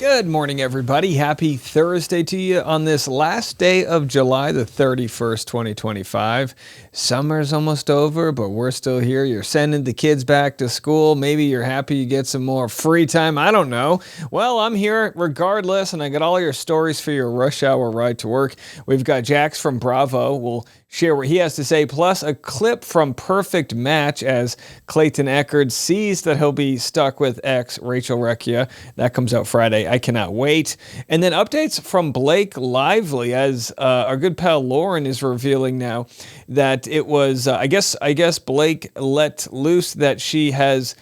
Good morning, everybody. Happy Thursday to you on this last day of July, the 31st, 2025. Summer's almost over, but we're still here. You're sending the kids back to school. Maybe you're happy you get some more free time. I don't know. Well, I'm here regardless, and I got all your stories for your rush hour ride to work. We've got Jax from Bravo. We'll share what he has to say, plus a clip from Perfect Match as Clayton Echard sees that he'll be stuck with ex Rachel Recchia. That comes out Friday. I cannot wait. And then updates from Blake Lively as our good pal Lauren is revealing now that it was, I guess Blake let loose that she has,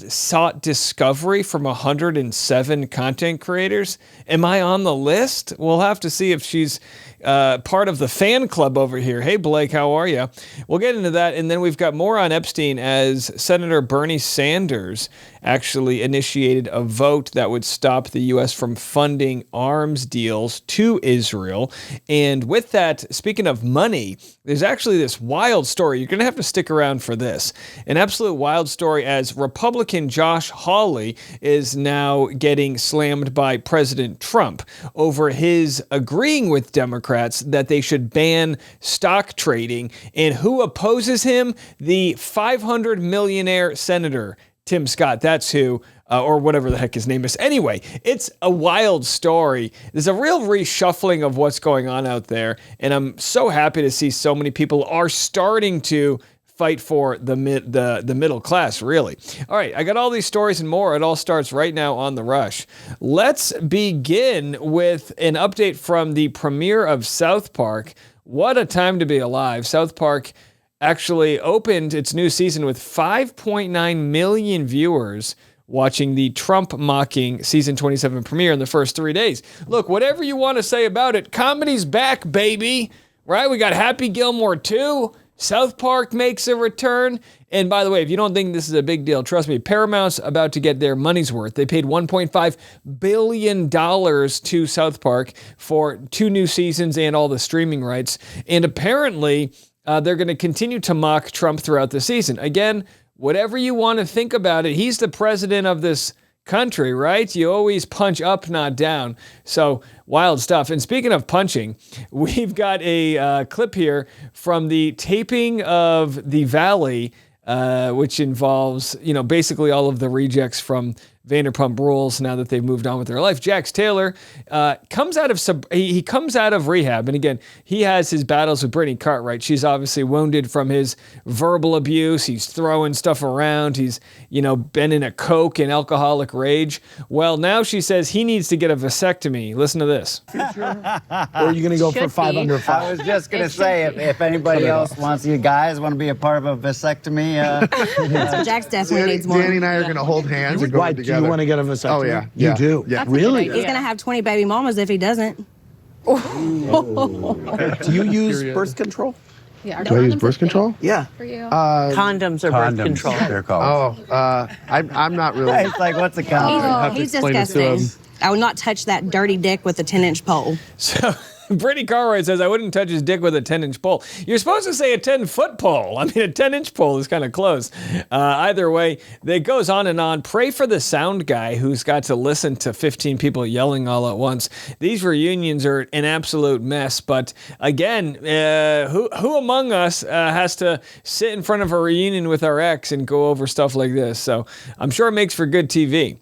sought discovery from 107 content creators. Am I on the list? We'll have to see if she's part of the fan club over here. Hey, Blake, how are you? We'll get into that. And then we've got more on Epstein as Senator Bernie Sanders actually initiated a vote that would stop the U.S. from funding arms deals to Israel. And with that, speaking of money, there's actually this wild story. You're going to have to stick around for this. An absolute wild story as Republican Josh Hawley is now getting slammed by President Trump over his agreeing with Democrats that they should ban stock trading. And who opposes him? The 500 millionaire senator, Tim Scott. That's who, or whatever the heck his name is. Anyway, it's a wild story. There's a real reshuffling of what's going on out there. And I'm so happy to see so many people are starting to fight for the middle class, really. All right, I got all these stories and more. It all starts right now on The Rush. Let's begin with an update from the premiere of South Park. What a time to be alive. South Park actually opened its new season with 5.9 million viewers watching the Trump-mocking season 27 premiere in the first 3 days. Look, whatever you want to say about it, comedy's back, baby. Right? We got Happy Gilmore 2. South Park makes a return. And by the way, if you don't think this is a big deal, trust me, Paramount's about to get their money's worth. They paid $1.5 billion to South Park for 2 new seasons and all the streaming rights. And apparently, they're going to continue to mock Trump throughout the season. Again, whatever you want to think about it, he's the president of this country, right? You always punch up, not down. So wild stuff. And speaking of punching, we've got a clip here from the taping of The Valley, which involves, basically all of the rejects from Vanderpump Rules now that they've moved on with their life. Jax Taylor comes out of rehab. And again, he has his battles with Brittany Cartwright. She's obviously wounded from his verbal abuse. He's throwing stuff around. He's, been in a coke and alcoholic rage. Well, now she says he needs to get a vasectomy. Listen to this. Or are you going to go for 5 under 5? I was just going to say, if anybody else wants, you guys want to be a part of a vasectomy. So Jax definitely needs more. Danny and I are going to hold hands and go together. Do you want to get a vasectomy? Oh, yeah. You do? Yeah. Really? He's going to have 20 baby mamas if he doesn't. Do you use birth control? Yeah, Do I use birth control? Yeah. for you. Condoms are birth control. They're called. I'm not really. It's like, what's a condom? He's disgusting. I would not touch that dirty dick with a 10-inch pole. So Brittany Cartwright says, I wouldn't touch his dick with a 10-inch pole. You're supposed to say a 10-foot pole. I mean, a 10-inch pole is kind of close. Either way, it goes on and on. Pray for the sound guy who's got to listen to 15 people yelling all at once. These reunions are an absolute mess. But again, who among us has to sit in front of a reunion with our ex and go over stuff like this? So I'm sure it makes for good TV.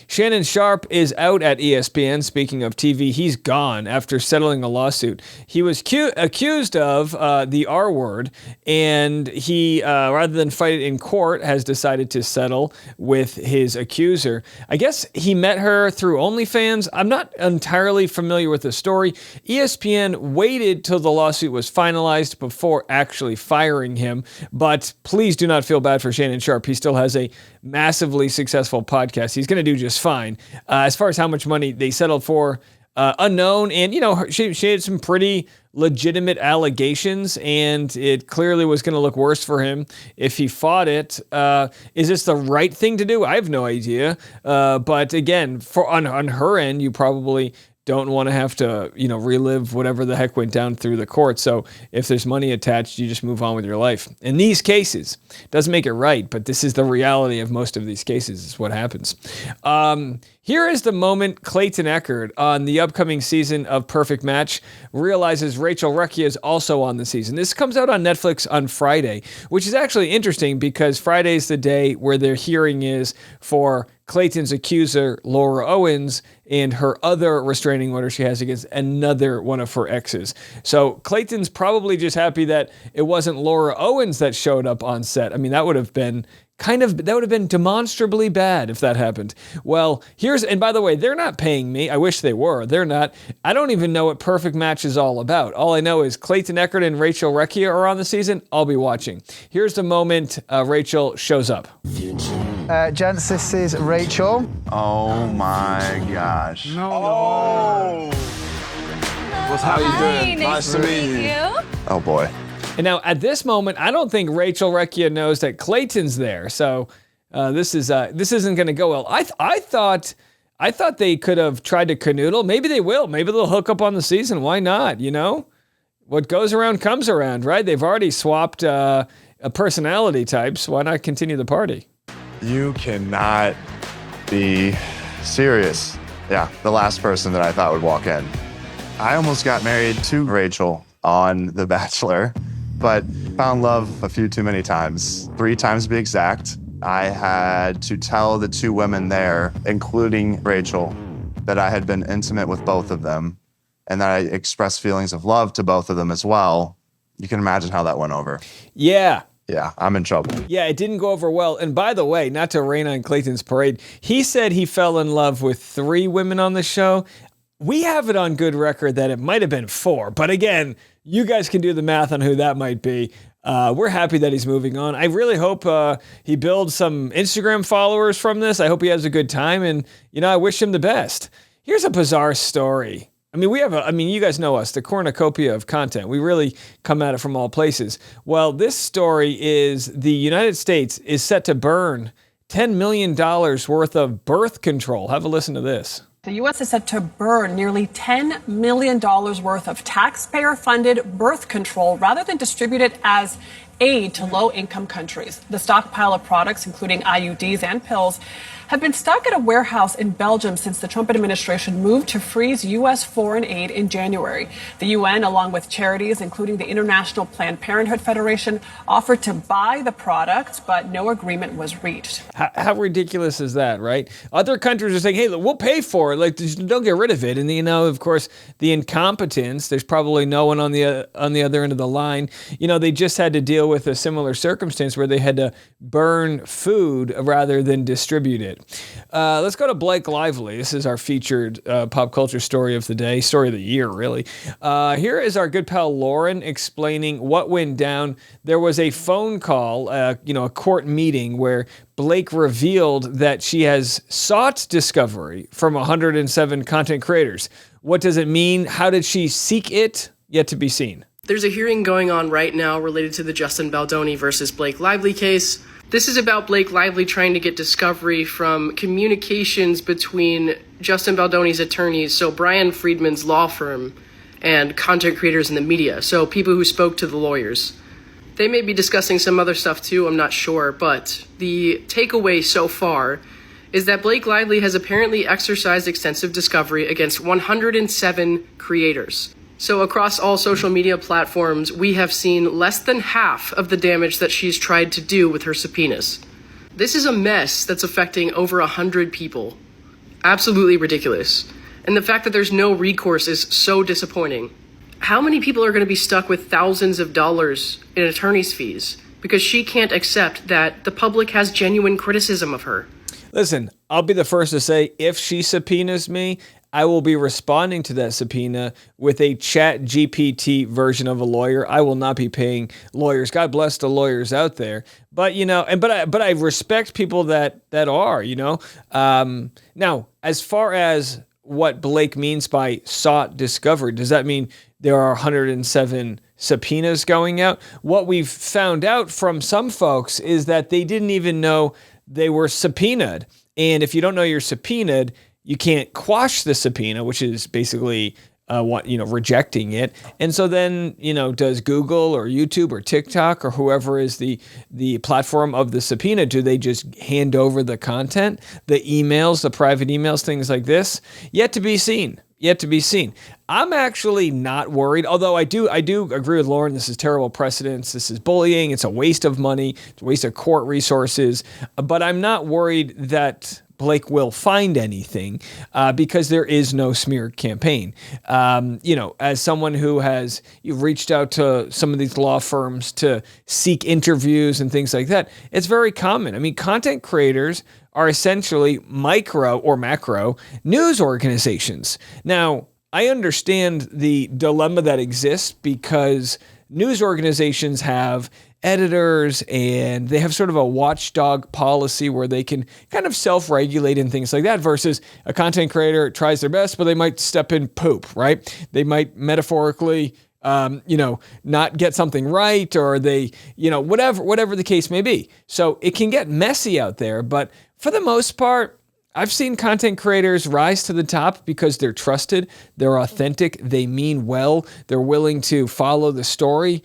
Shannon Sharpe is out at ESPN. Speaking of TV, he's gone after settling a lawsuit. He was accused of the R word, and he, rather than fight it in court, has decided to settle with his accuser. I guess he met her through OnlyFans. I'm not entirely familiar with the story. ESPN waited till the lawsuit was finalized before actually firing him, but please do not feel bad for Shannon Sharpe. He still has a massively successful podcast. He's going to do just fine. As far as how much money they settled for, unknown. And, she had some pretty legitimate allegations, and it clearly was going to look worse for him if he fought it. Is this the right thing to do? I have no idea. But again, on her end, you probably don't want to have to, relive whatever the heck went down through the court. So if there's money attached, you just move on with your life. In these cases, doesn't make it right, but this is the reality of most of these cases, is what happens. Here is the moment Clayton Echard on the upcoming season of Perfect Match realizes Rachel Recchia is also on the season. This comes out on Netflix on Friday, which is actually interesting because Friday is the day where their hearing is for Clayton's accuser, Laura Owens, and her other restraining order she has against another one of her exes. So Clayton's probably just happy that it wasn't Laura Owens that showed up on set. I mean, that would have been demonstrably bad if that happened. Well, and by the way, they're not paying me. I wish they were. They're not. I don't even know what Perfect Match is all about. All I know is Clayton Echard and Rachel Recchia are on the season. I'll be watching. Here's the moment Rachel shows up. Gents, this is Rachel. Oh my gosh. No. How you doing? Nice to meet you. Oh boy. And now, at this moment, I don't think Rachel Recchia knows that Clayton's there. So this isn't going to go well. I thought they could have tried to canoodle. Maybe they will. Maybe they'll hook up on the season. Why not? What goes around comes around, right? They've already swapped personality types. Why not continue the party? You cannot be serious. Yeah, the last person that I thought would walk in. I almost got married to Rachel on The Bachelor, but found love a few too many times. 3 times to be exact. I had to tell the 2 women there, including Rachel, that I had been intimate with both of them and that I expressed feelings of love to both of them as well. You can imagine how that went over. Yeah. Yeah, I'm in trouble. Yeah, it didn't go over well. And by the way, not to rain on Clayton's parade, he said he fell in love with 3 women on the show. We have it on good record that it might have been 4. But again, you guys can do the math on who that might be. We're happy that he's moving on. I really hope he builds some Instagram followers from this. I hope he has a good time. And, I wish him the best. Here's a bizarre story. You guys know us, the cornucopia of content. We really come at it from all places. Well, this story is the United States is set to burn $10 million worth of birth control. Have a listen to this. The U.S. is set to burn nearly $10 million worth of taxpayer-funded birth control rather than distribute it as aid to low-income countries. The stockpile of products, including IUDs and pills, have been stuck at a warehouse in Belgium since the Trump administration moved to freeze U.S. foreign aid in January. The UN, along with charities, including the International Planned Parenthood Federation, offered to buy the products, but no agreement was reached. How ridiculous is that, right? Other countries are saying, hey, we'll pay for it. Like, just don't get rid of it. And, of course, the incompetence, there's probably no one on the other end of the line. They just had to deal with a similar circumstance where they had to burn food rather than distribute it. Let's go to Blake Lively. This is our featured pop culture story of the day, story of the year, really. Here is our good pal Lauren explaining what went down. There was a phone call, a court meeting where Blake revealed that she has sought discovery from 107 content creators. What does it mean? How did she seek it? Yet to be seen. There's a hearing going on right now related to the Justin Baldoni versus Blake Lively case. This is about Blake Lively trying to get discovery from communications between Justin Baldoni's attorneys, so Brian Friedman's law firm, and content creators in the media, so people who spoke to the lawyers. They may be discussing some other stuff too, I'm not sure, but the takeaway so far is that Blake Lively has apparently exercised extensive discovery against 107 creators. So across all social media platforms, we have seen less than half of the damage that she's tried to do with her subpoenas. This is a mess that's affecting over 100 people. Absolutely ridiculous. And the fact that there's no recourse is so disappointing. How many people are going to be stuck with thousands of dollars in attorney's fees because she can't accept that the public has genuine criticism of her? Listen, I'll be the first to say, if she subpoenas me, I will be responding to that subpoena with a chat GPT version of a lawyer. I will not be paying lawyers. God bless the lawyers out there. But, but I respect people that are, now, as far as what Blake means by sought discovery, does that mean there are 107 subpoenas going out? What we've found out from some folks is that they didn't even know they were subpoenaed. And if you don't know you're subpoenaed, you can't quash the subpoena, which is basically rejecting it. And so then, does Google or YouTube or TikTok or whoever is the platform of the subpoena, do they just hand over the content, the emails, the private emails, things like this? Yet to be seen. I'm actually not worried, although I do agree with Lauren. This is terrible precedence. This is bullying. It's a waste of money. It's a waste of court resources. But I'm not worried that Blake will find anything because there is no smear campaign. As someone who has reached out to some of these law firms to seek interviews and things like that, it's very common. I mean, content creators are essentially micro or macro news organizations. Now, I understand the dilemma that exists because news organizations have editors and they have sort of a watchdog policy where they can kind of self-regulate and things like that, versus a content creator tries their best, but they might step in poop, right? They might metaphorically not get something right, or they, whatever the case may be. So it can get messy out there, but for the most part, I've seen content creators rise to the top because they're trusted, they're authentic, they mean well, they're willing to follow the story,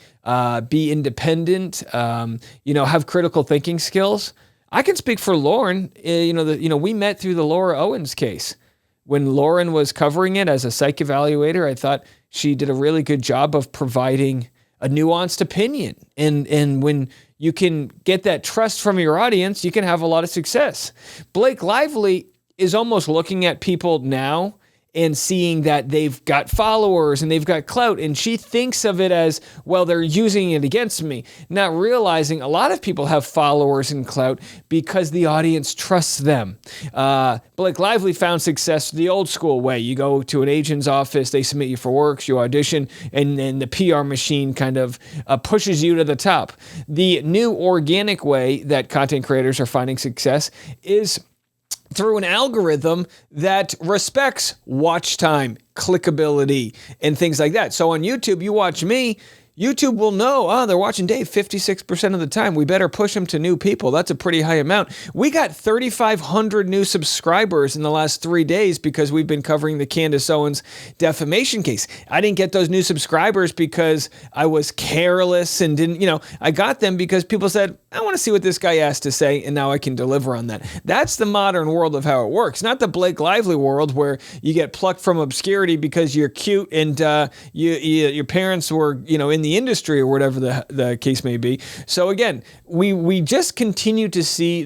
be independent, have critical thinking skills. I can speak for Lauren. We met through the Laura Owens case. When Lauren was covering it as a psych evaluator, I thought she did a really good job of providing a nuanced opinion. And when you can get that trust from your audience, you can have a lot of success. Blake Lively is almost looking at people now and seeing that they've got followers and they've got clout, and she thinks of it as, well, they're using it against me, not realizing a lot of people have followers and clout because the audience trusts them. Blake Lively found success the old school way. You go to an agent's office, they submit you for works, you audition, and then the PR machine kind of pushes you to the top. The new organic way that content creators are finding success is through an algorithm that respects watch time, clickability, and things like that. So on YouTube, you watch me, YouTube will know, they're watching Dave 56% of the time. We better push them to new people. That's a pretty high amount. We got 3,500 new subscribers in the last 3 days because we've been covering the Candace Owens defamation case. I didn't get those new subscribers because I was careless and didn't, I got them because people said, I want to see what this guy has to say, and now I can deliver on that. That's the modern world of how it works, not the Blake Lively world where you get plucked from obscurity because you're cute and your parents were, in the industry or whatever the case may be. So again, we just continue to see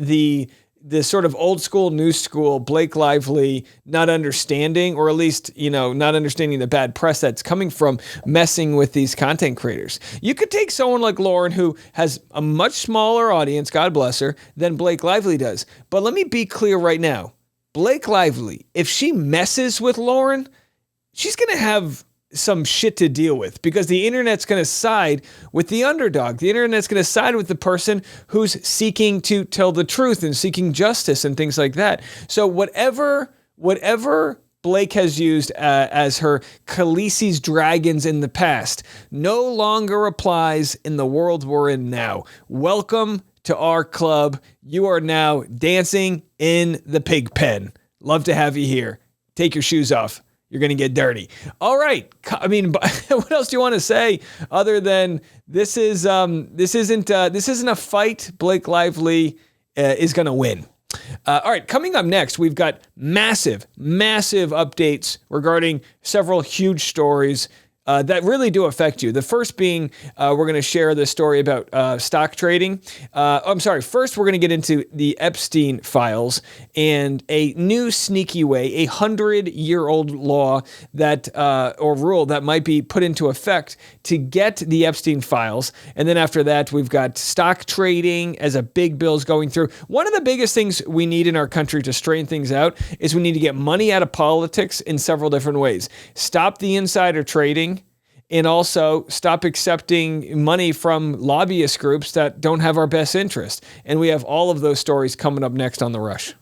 the sort of old school, new school Blake Lively not understanding, or at least, not understanding the bad press that's coming from messing with these content creators. You could take someone like Lauren, who has a much smaller audience, God bless her, than Blake Lively does. But let me be clear right now. Blake Lively, if she messes with Lauren, she's going to have some shit to deal with, because the internet's going to side with the underdog. The internet's going to side with the person who's seeking to tell the truth and seeking justice and things like that. So whatever Blake has used as her Khaleesi's dragons in the past no longer applies in the world we're in now. Welcome to our club. You are now dancing in the pig pen. Love to have you here. Take your shoes off. You're going to get dirty. All right. I mean, what else do you want to say other than this isn't a fight Blake Lively is going to win. All right. Coming up next, we've got massive updates regarding several huge stories that really do affect you. The first being, we're going to share the story about stock trading. First, we're going to get into the Epstein files and a new sneaky way, a 100-year-old law that or rule that might be put into effect to get the Epstein files. And then after that, we've got stock trading as a big bill's going through. One of the biggest things we need in our country to straighten things out is we need to get money out of politics in several different ways. Stop the insider trading, and also stop accepting money from lobbyist groups that don't have our best interest. And we have all of those stories coming up next on The Rush.